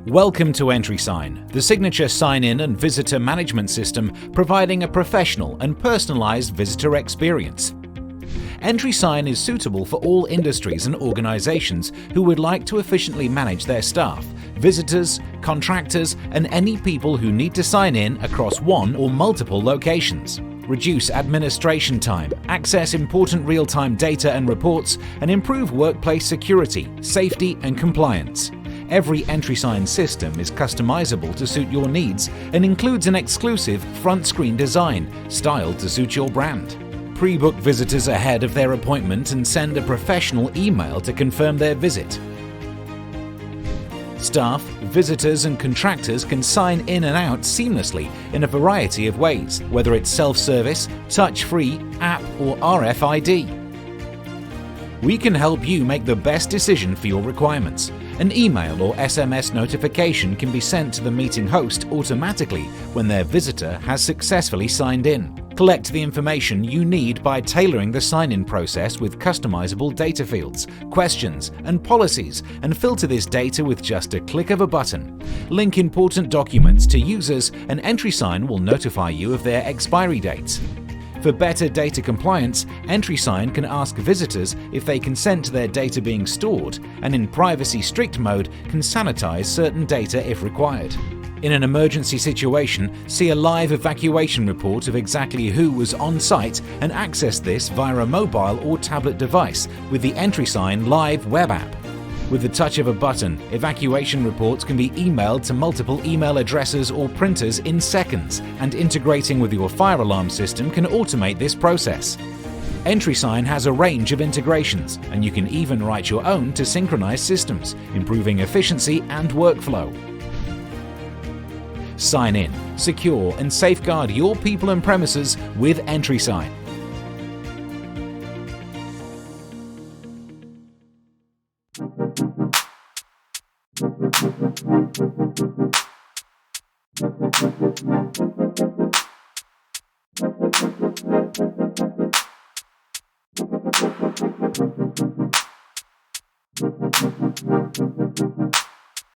Welcome to EntrySign, the signature sign-in and visitor management system providing a professional and personalized visitor experience. EntrySign is suitable for all industries and organizations who would like to efficiently manage their staff, visitors, contractors, and any people who need to sign in across one or multiple locations. Reduce administration time, access important real-time data and reports, and improve workplace security, safety, and compliance. Every EntrySign system is customizable to suit your needs and includes an exclusive front screen design, styled to suit your brand. Pre-book visitors ahead of their appointment and send a professional email to confirm their visit. Staff, visitors, and contractors can sign in and out seamlessly in a variety of ways, whether it's self-service, touch-free, app, or RFID. We can help you make the best decision for your requirements. An email or SMS notification can be sent to the meeting host automatically when their visitor has successfully signed in. Collect the information you need by tailoring the sign-in process with customizable data fields, questions, and policies, and filter this data with just a click of a button. Link important documents to users, and EntrySign will notify you of their expiry dates. For better data compliance, EntrySign can ask visitors if they consent to their data being stored, and in privacy strict mode can sanitize certain data if required. In an emergency situation, see a live evacuation report of exactly who was on site and access this via a mobile or tablet device with the EntrySign live web app. With the touch of a button, evacuation reports can be emailed to multiple email addresses or printers in seconds, and integrating with your fire alarm system can automate this process. EntrySign has a range of integrations, and you can even write your own to synchronize systems, improving efficiency and workflow. Sign in, secure, and safeguard your people and premises with EntrySign.